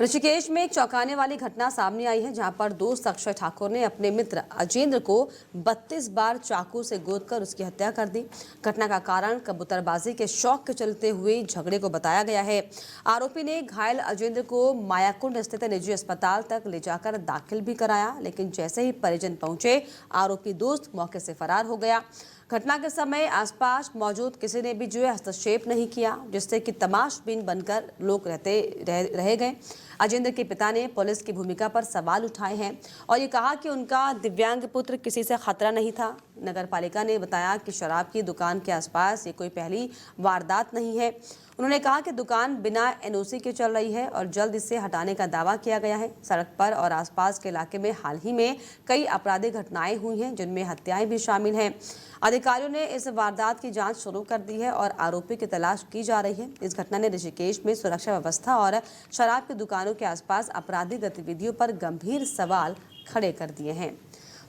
ऋषिकेश में एक चौंकाने वाली घटना सामने आई है, जहां पर दोस्त अक्षय ठाकुर ने अपने मित्र अजेंद्र को 32 बार चाकू से गोदकर उसकी हत्या कर दी। घटना का कारण कबूतरबाजी के शौक के चलते हुए झगड़े को बताया गया है। आरोपी ने घायल अजेंद्र को मायाकुंड स्थित निजी अस्पताल तक ले जाकर दाखिल भी कराया, लेकिन जैसे ही परिजन पहुंचे, आरोपी दोस्त मौके से फरार हो गया। घटना के समय आसपास मौजूद किसी ने भी हस्तक्षेप नहीं किया, जिससे कि तमाशबीन बनकर लोग रह गए। अजेंद्र के पिता ने पुलिस की भूमिका पर सवाल उठाए हैं और ये कहा कि उनका दिव्यांग पुत्र किसी से खतरा नहीं था। नगर पालिका ने बताया कि शराब की दुकान के आसपास ये कोई पहली वारदात नहीं है। उन्होंने कहा कि दुकान बिना एनओसी के चल रही है और जल्द इसे हटाने का दावा किया गया है। सड़क पर और आसपास के इलाके में हाल ही में कई आपराधिक घटनाएं हुई हैं, जिनमें हत्याएं भी शामिल हैं। अधिकारियों ने इस वारदात की जांच शुरू कर दी है और आरोपी की तलाश की जा रही है। इस घटना ने ऋषिकेश में सुरक्षा व्यवस्था और शराब की दुकानों के आसपास आपराधिक गतिविधियों पर गंभीर सवाल खड़े कर दिए हैं।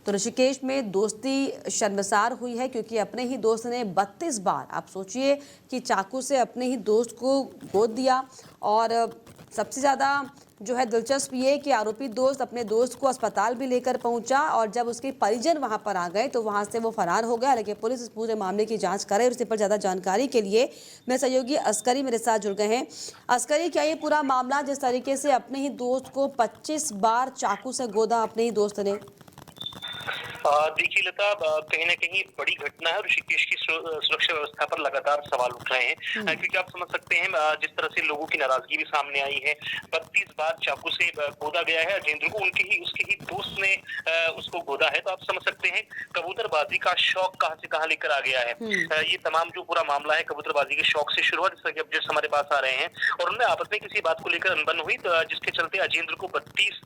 तो ऋषिकेश में दोस्ती शर्मसार हुई है, क्योंकि अपने ही दोस्त ने 32 बार, आप सोचिए कि चाकू से अपने ही दोस्त को गोद दिया। और सबसे ज़्यादा दिलचस्प ये कि आरोपी दोस्त अपने दोस्त को अस्पताल भी लेकर पहुंचा और जब उसके परिजन वहां पर आ गए तो वहां से वो फरार हो गया। लेकिन पुलिस इस पूरे मामले की जांच कर रही है। और इस पर ज़्यादा जानकारी के लिए मेरे सहयोगी अस्करी मेरे साथ जुड़ गए हैं। अस्करी, क्या ये पूरा मामला जिस तरीके से अपने ही दोस्त को 25 बार चाकू से गोदा अपने ही दोस्त ने? देखिए लता, कहीं ना कहीं बड़ी घटना है। ऋषिकेश की सुरक्षा व्यवस्था पर लगातार सवाल उठ रहे हैं, क्योंकि आप समझ सकते हैं जिस तरह से लोगों की नाराजगी भी सामने आई है। 32 बार चाकू से गोदा गया है अजेंद्र को, उसके ही दोस्त ने उसको गोदा है। तो आप समझ सकते हैं कबूतरबाजी का शौक कहां से कहां लेकर आ गया है। ये तमाम जो पूरा मामला है कबूतरबाजी के शौक से शुरू हुआ, जिस तरह के अपडेट्स हमारे पास आ रहे हैं। और उनमें आपस में किसी बात को लेकर अनबन हुई, तो जिसके चलते अजेंद्र को 32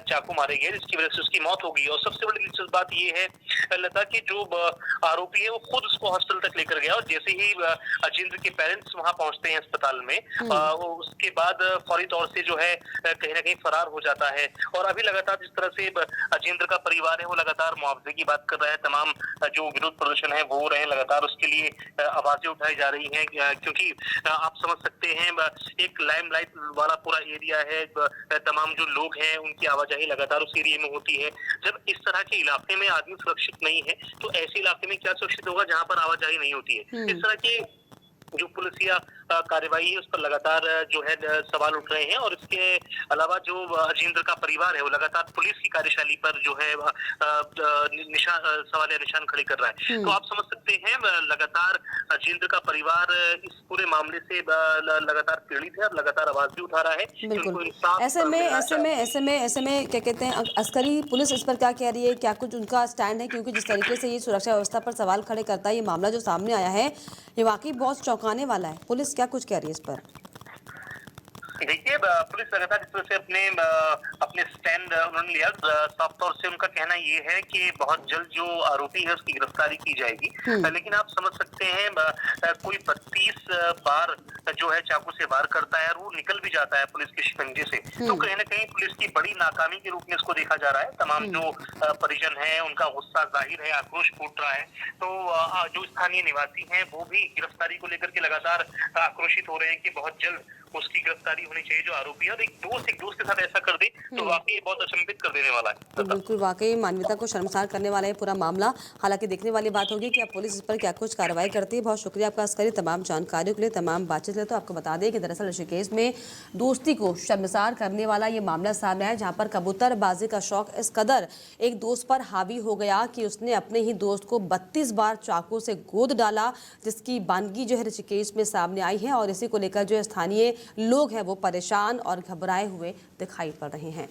चाकू मारे गए, जिसकी वजह से उसकी मौत हो गई। और सबसे बड़ी दिलचस्प बात यह है लता कि जो आरोपी है वो खुद उसको हॉस्पिटल तक लेकर गया, और जैसे ही अजेंद्र के पेरेंट्स वहां पहुंचते हैं अस्पताल में, उसके बाद फौरी तौर से कहीं ना कहीं फरार हो जाता है। और अभी लगातार जिस तरह से अजेंद्र का परिवार है वो लगातार मुआवजे की बात कर रहा है। तमाम जो विरोध प्रदर्शन है वो हो रहे हैं, लगातार उसके लिए आवाजें उठाई जा रही हैं, क्योंकि आप समझ सकते हैं एक लाइमलाइट वाला पूरा एरिया है। तमाम जो लोग हैं उनकी आवाजाही लगातार उस एरिया में होती है। जब इस तरह के इलाके में आदमी सुरक्षित नहीं है तो ऐसे इलाके में क्या सुरक्षित होगा जहां पर आवाजाही नहीं होती है। इस तरह की जो पुलिसिया कार्यवाही है उस पर लगातार सवाल उठ रहे हैं। और इसके अलावा जो अजेंद्र का परिवार है वो लगातार पुलिस की कार्यशैली पर सवाल या निशान खड़े कर रहा है। तो आप समझ सकते हैं लगातार अजेंद्र का परिवार इस पूरे मामले से लगातार पीड़ित है और लगातार आवाज भी उठा रहा है। बिल्कुल। ऐसे में क्या कहते हैं अस्करी, पुलिस इस पर क्या कह रही है? क्या कुछ उनका स्टैंड है? क्योंकि जिस तरीके से ये सुरक्षा व्यवस्था पर सवाल खड़े करता है, ये मामला जो सामने आया है ये वाकई बहुत चौंकाने वाला है। पुलिस क्या कुछ कह रही है इस पर? देखिए, पुलिस लगातार जिस तरह से अपने स्टैंड उन्होंने लिया, साफ तौर से उनका कहना ये है कि बहुत जल्द जो आरोपी है उसकी गिरफ्तारी की जाएगी। लेकिन आप समझ सकते हैं कोई 32 बार चाकू से वार करता है और वो निकल भी जाता है पुलिस के शिकंजे से, तो कहीं ना कहीं पुलिस की बड़ी नाकामी के रूप में इसको देखा जा रहा है। तमाम जो परिजन है उनका गुस्सा जाहिर है, आक्रोश फूट रहा है। तो जो स्थानीय निवासी हैं वो भी गिरफ्तारी को लेकर के लगातार आक्रोशित हो रहे हैं कि बहुत जल्द उसकी गिरफ्तारी होनी चाहिए जो आरोपी है। और एक दोस्त के साथ ऐसा कर दे तो वाकई बहुत अचंभित कर देने वाला है। तो बिल्कुल वाकई मानवता को शर्मसार करने वाला है पूरा मामला। हालांकि देखने वाली बात होगी कि अब पुलिस इस पर क्या कुछ कार्रवाई करती है। बहुत शुक्रिया आपका अस्करी, तमाम जानकारियों के लिए, तमाम बातचीत के लिए। तो आपको बता दें कि दरअसल ऋषिकेश में दोस्ती को शर्मसार करने वाला ये मामला सामने आया, जहाँ पर कबूतरबाजी का शौक इस कदर एक दोस्त पर हावी हो गया कि उसने अपने ही दोस्त को 32 बार चाकू से गोद डाला, जिसकी बानगी ऋषिकेश में सामने आई है। और इसी को लेकर स्थानीय लोग हैं वो परेशान और घबराए हुए दिखाई पड़ रहे हैं।